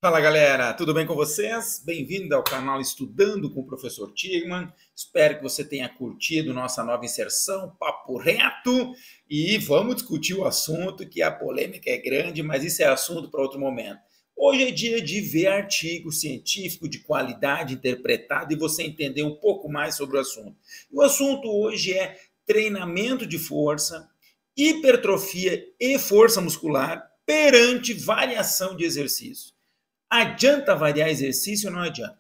Fala galera, tudo bem com vocês? Bem-vindo ao canal Estudando com o Professor Tigman. Espero que você tenha curtido nossa nova inserção, Papo Reto, e vamos discutir o assunto, que a polêmica é grande, mas isso é assunto para outro momento. Hoje é dia de ver artigo científico de qualidade interpretado e você entender um pouco mais sobre o assunto. O assunto hoje é treinamento de força, hipertrofia e força muscular perante variação de exercício. Adianta variar exercício ou não adianta?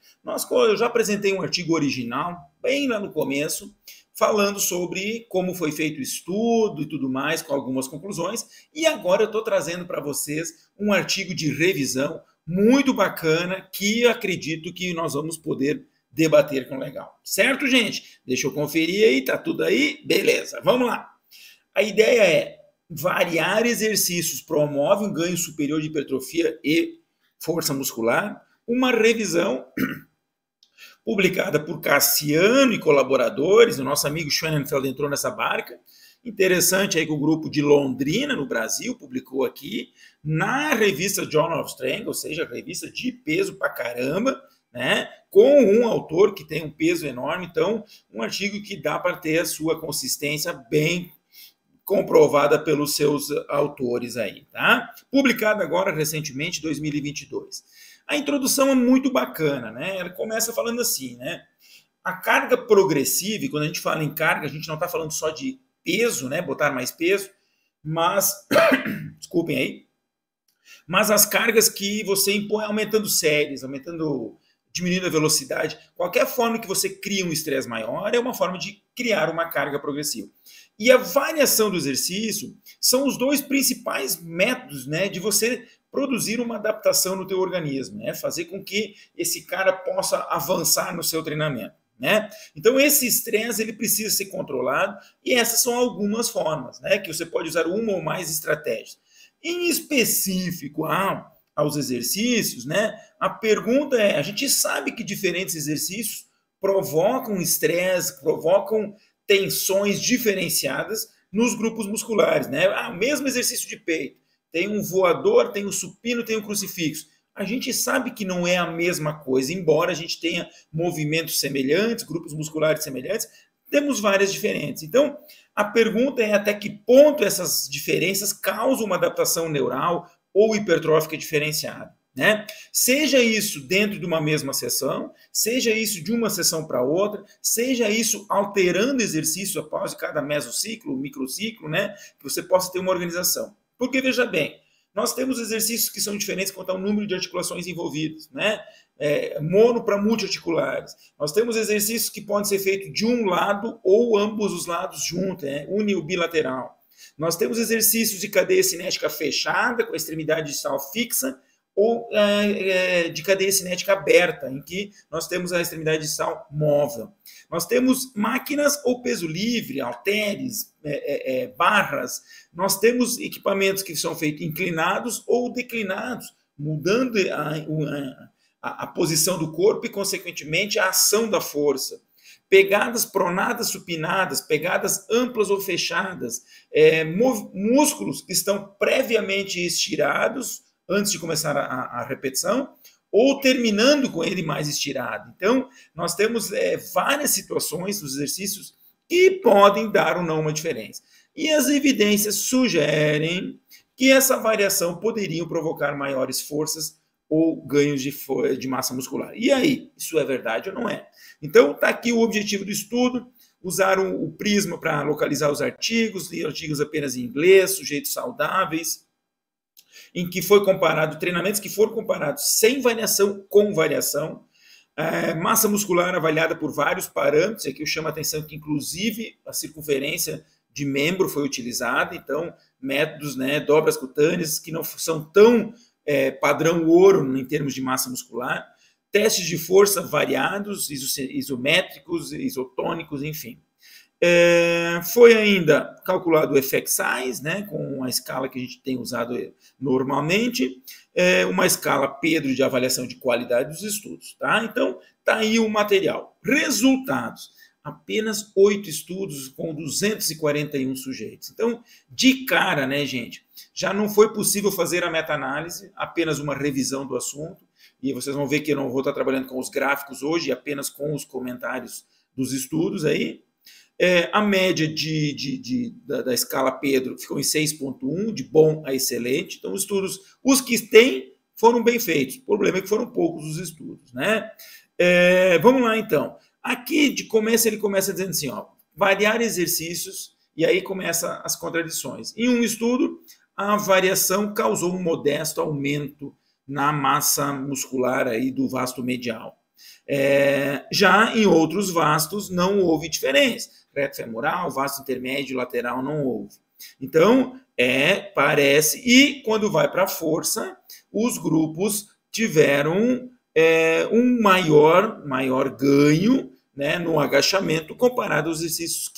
Eu já apresentei um artigo original, bem lá no começo, falando sobre como foi feito o estudo e tudo mais, com algumas conclusões, e agora eu estou trazendo para vocês um artigo de revisão muito bacana, que acredito que nós vamos poder debater com legal. Certo, gente? Deixa eu conferir aí, tá tudo aí? Beleza, vamos lá. A ideia é variar exercícios promove um ganho superior de hipertrofia e força muscular, uma revisão publicada por Cassiano e colaboradores, o nosso amigo Schoenfeld entrou nessa barca, interessante aí que o grupo de Londrina, no Brasil, publicou aqui, na revista Journal of Strength, ou seja, revista de peso pra caramba, né, com um autor que tem um peso enorme, então um artigo que dá para ter a sua consistência bem comprovada pelos seus autores aí, tá? Publicada agora recentemente, 2022. A introdução é muito bacana, né? Ela começa falando assim, né? A carga progressiva, e quando a gente fala em carga, a gente não está falando só de peso, né? Botar mais peso, mas, desculpem aí, mas as cargas que você impõe aumentando séries, diminuindo a velocidade, qualquer forma que você cria um estresse maior é uma forma de criar uma carga progressiva. E a variação do exercício são os dois principais métodos, né, de você produzir uma adaptação no teu organismo, né, fazer com que esse cara possa avançar no seu treinamento. Né? Então esse estresse ele precisa ser controlado e essas são algumas formas, né, que você pode usar uma ou mais estratégias. Em específico aos exercícios, né, a pergunta é, a gente sabe que diferentes exercícios provocam estresse, provocam tensões diferenciadas nos grupos musculares, né? O mesmo exercício de peito, tem um voador, tem um supino, tem um crucifixo. A gente sabe que não é a mesma coisa, embora a gente tenha movimentos semelhantes, grupos musculares semelhantes, temos várias diferentes. Então, a pergunta é até que ponto essas diferenças causam uma adaptação neural ou hipertrófica diferenciada. Né? Seja isso dentro de uma mesma sessão, seja isso de uma sessão para outra, seja isso alterando exercício após cada mesociclo, microciclo, né? Que você possa ter uma organização. Porque, veja bem, nós temos exercícios que são diferentes quanto ao número de articulações envolvidas, né? Mono para multiarticulares. Nós temos exercícios que podem ser feitos de um lado ou ambos os lados juntos, né? Uni ou bilateral. Nós temos exercícios de cadeia cinética fechada, com a extremidade distal fixa, ou de cadeia cinética aberta, em que nós temos a extremidade distal móvel. Nós temos máquinas ou peso livre, halteres, barras. Nós temos equipamentos que são feitos inclinados ou declinados, mudando a posição do corpo e, consequentemente, a ação da força. Pegadas pronadas, supinadas, pegadas amplas ou fechadas, músculos que estão previamente estirados, antes de começar a repetição, ou terminando com ele mais estirado. Então, nós temos várias situações dos exercícios que podem dar ou não uma diferença. E as evidências sugerem que essa variação poderia provocar maiores forças ou ganhos de massa muscular. E aí, isso é verdade ou não é? Então, está aqui o objetivo do estudo, usaram o Prisma para localizar os artigos, li artigos apenas em inglês, sujeitos saudáveis, em que foi comparado treinamentos que foram comparados sem variação com variação, massa muscular avaliada por vários parâmetros, aqui eu chamo a atenção que inclusive a circunferência de membro foi utilizada, então métodos, né, dobras cutâneas que não são tão padrão ouro em termos de massa muscular, testes de força variados, isométricos, isotônicos, enfim. Foi ainda calculado o effect size, né, com a escala que a gente tem usado normalmente, uma escala Pedro de avaliação de qualidade dos estudos. Tá? Então, está aí o material. Resultados. Apenas 8 estudos com 241 sujeitos. Então, de cara, né, gente, já não foi possível fazer a meta-análise, apenas uma revisão do assunto. e vocês vão ver que eu não vou estar trabalhando com os gráficos hoje, apenas com os comentários dos estudos aí. A média da escala Pedro ficou em 6,1, de bom a excelente. Então, os estudos, os que têm, foram bem feitos. O problema é que foram poucos os estudos, né? Vamos lá, então. Aqui, de começo, ele começa dizendo assim, ó, variar exercícios, e aí começa as contradições. Em um estudo, a variação causou um modesto aumento na massa muscular aí do vasto medial. Já em outros vastos não houve diferença. Reto femoral, vasto intermédio, lateral não houve. Então, parece, e quando vai para a força, os grupos tiveram um maior ganho, né, no agachamento comparado aos exercícios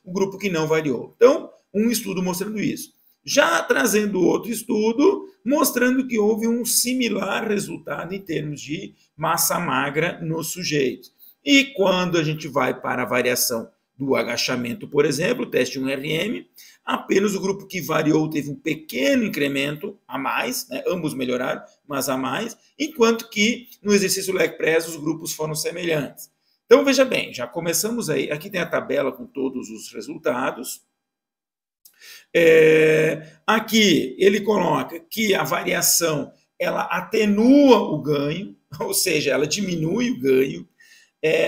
o grupo que não variou. Então, um estudo mostrando isso. Já trazendo outro estudo, mostrando que houve um similar resultado em termos de massa magra nos sujeitos. E quando a gente vai para a variação do agachamento, por exemplo, teste 1RM, apenas o grupo que variou teve um pequeno incremento a mais, né, ambos melhoraram, mas a mais, enquanto que no exercício leg press os grupos foram semelhantes. Então, veja bem, já começamos aí, aqui tem a tabela com todos os resultados. Aqui ele coloca que a variação ela atenua o ganho, ou seja, ela diminui o ganho.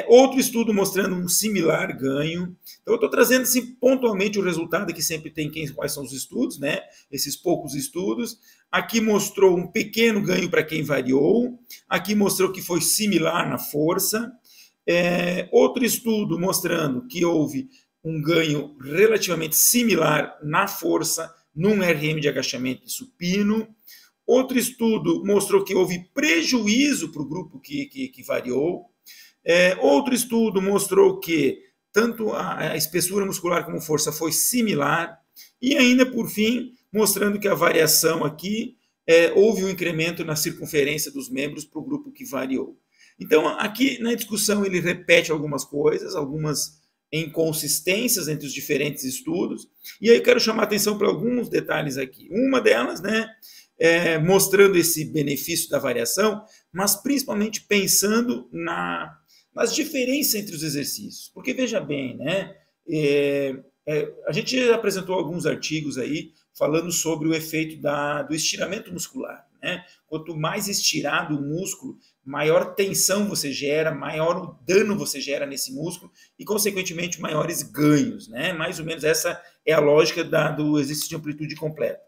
Outro estudo mostrando um similar ganho. Então, eu estou trazendo assim, pontualmente o resultado, que sempre tem quais são os estudos, né? Esses poucos estudos. Aqui mostrou um pequeno ganho para quem variou. Aqui mostrou que foi similar na força. Outro estudo mostrando que houve um ganho relativamente similar na força num RM de agachamento de supino. Outro estudo mostrou que houve prejuízo para o grupo que variou. Outro estudo mostrou que tanto a espessura muscular como força foi similar. E ainda, por fim, mostrando que a variação aqui, houve um incremento na circunferência dos membros para o grupo que variou. Então, aqui na discussão ele repete algumas coisas, algumas inconsistências entre os diferentes estudos, e aí eu quero chamar a atenção para alguns detalhes aqui. Uma delas, né, mostrando esse benefício da variação, mas principalmente pensando nas diferenças entre os exercícios. Porque, veja bem, né, a gente apresentou alguns artigos aí falando sobre o efeito do estiramento muscular, né? Quanto mais estirado o músculo, maior tensão você gera, maior dano você gera nesse músculo e, consequentemente, maiores ganhos, né? Mais ou menos essa é a lógica do exercício de amplitude completa.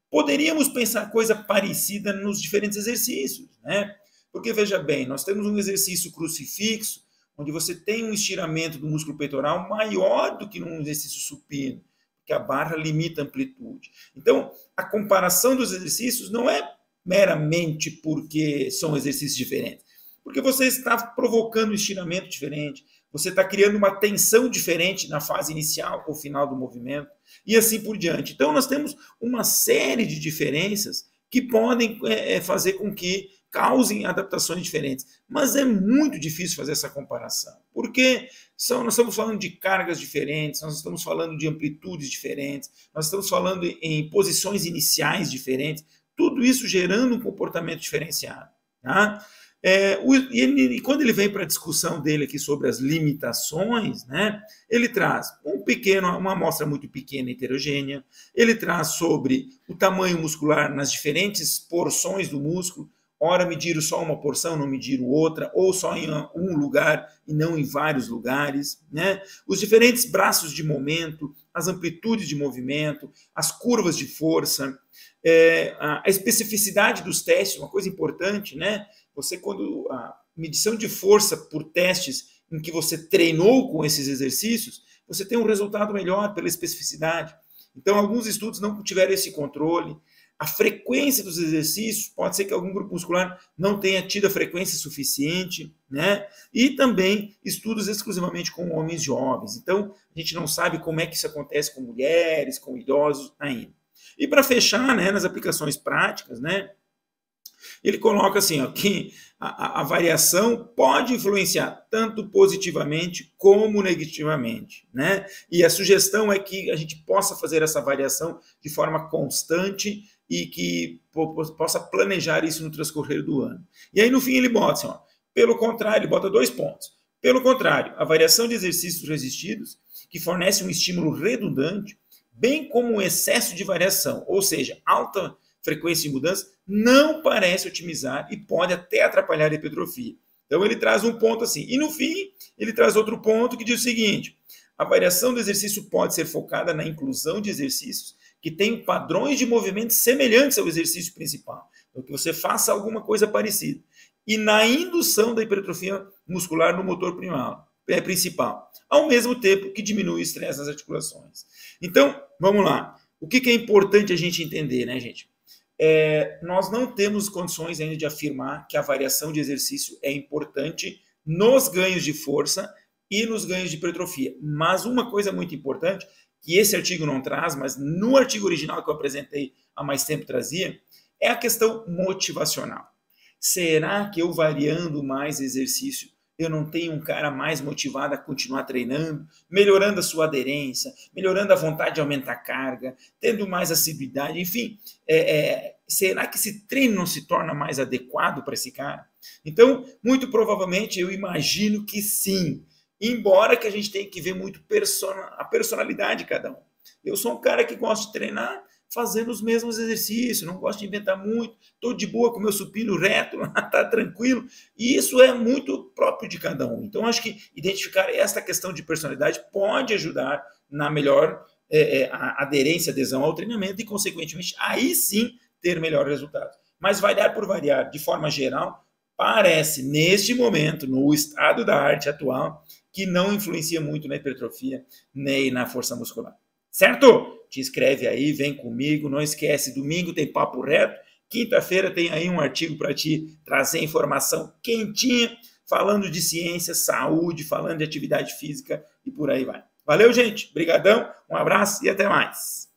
Poderíamos pensar coisa parecida nos diferentes exercícios, né? Porque, veja bem, nós temos um exercício crucifixo, onde você tem um estiramento do músculo peitoral maior do que num exercício supino, porque a barra limita a amplitude. Então, a comparação dos exercícios não é meramente porque são exercícios diferentes, porque você está provocando um estiramento diferente, você está criando uma tensão diferente na fase inicial ou final do movimento, e assim por diante. Então, nós temos uma série de diferenças que podem fazer com que causem adaptações diferentes. Mas é muito difícil fazer essa comparação, porque nós estamos falando de cargas diferentes, nós estamos falando de amplitudes diferentes, nós estamos falando em posições iniciais diferentes, tudo isso gerando um comportamento diferenciado. Tá? E quando ele vem para a discussão dele aqui sobre as limitações, né, ele traz uma amostra muito pequena e heterogênea, ele traz sobre o tamanho muscular nas diferentes porções do músculo, ora mediram só uma porção, não mediram outra, ou só em um lugar e não em vários lugares, né? Os diferentes braços de momento, as amplitudes de movimento, as curvas de força, a especificidade dos testes, uma coisa importante, né? Quando a medição de força por testes em que você treinou com esses exercícios, você tem um resultado melhor pela especificidade. Então, alguns estudos não tiveram esse controle. A frequência dos exercícios, pode ser que algum grupo muscular não tenha tido a frequência suficiente, né? E também estudos exclusivamente com homens jovens. Então, a gente não sabe como é que isso acontece com mulheres, com idosos ainda. E para fechar, né, nas aplicações práticas, né, ele coloca assim, ó, que a variação pode influenciar tanto positivamente como negativamente, né? E a sugestão é que a gente possa fazer essa variação de forma constante e que possa planejar isso no transcorrer do ano. E aí, no fim, ele bota assim, ó, pelo contrário, ele bota 2 pontos. Pelo contrário, a variação de exercícios resistidos, que fornece um estímulo redundante, bem como o excesso de variação, ou seja, alta frequência de mudança, não parece otimizar e pode até atrapalhar a hipertrofia. Então ele traz um ponto assim. E no fim, ele traz outro ponto que diz o seguinte: a variação do exercício pode ser focada na inclusão de exercícios que tenham padrões de movimento semelhantes ao exercício principal. Então que você faça alguma coisa parecida. E na indução da hipertrofia muscular no motor principal, ao mesmo tempo que diminui o estresse nas articulações. Então, vamos lá. O que é importante a gente entender, né, gente? Nós não temos condições ainda de afirmar que a variação de exercício é importante nos ganhos de força e nos ganhos de hipertrofia. Mas uma coisa muito importante, que esse artigo não traz, mas no artigo original que eu apresentei há mais tempo trazia, é a questão motivacional. Será que eu variando mais exercício, eu não tenho um cara mais motivado a continuar treinando, melhorando a sua aderência, melhorando a vontade de aumentar a carga, tendo mais assiduidade, enfim, será que esse treino não se torna mais adequado para esse cara? Então, muito provavelmente, eu imagino que sim, embora que a gente tenha que ver muito a personalidade de cada um. Eu sou um cara que gosta de treinar fazendo os mesmos exercícios, não gosto de inventar muito, estou de boa com meu supino reto, está tranquilo, e isso é muito próprio de cada um. Então, acho que identificar esta questão de personalidade pode ajudar na melhor aderência, adesão ao treinamento e, consequentemente, aí sim ter melhor resultado. Mas variar por variar, de forma geral, parece, neste momento, no estado da arte atual, que não influencia muito na hipertrofia nem na força muscular. Certo? Te inscreve aí, vem comigo, não esquece, domingo tem papo reto, quinta-feira tem aí um artigo para te trazer informação quentinha, falando de ciência, saúde, falando de atividade física e por aí vai. Valeu, gente, brigadão, um abraço e até mais.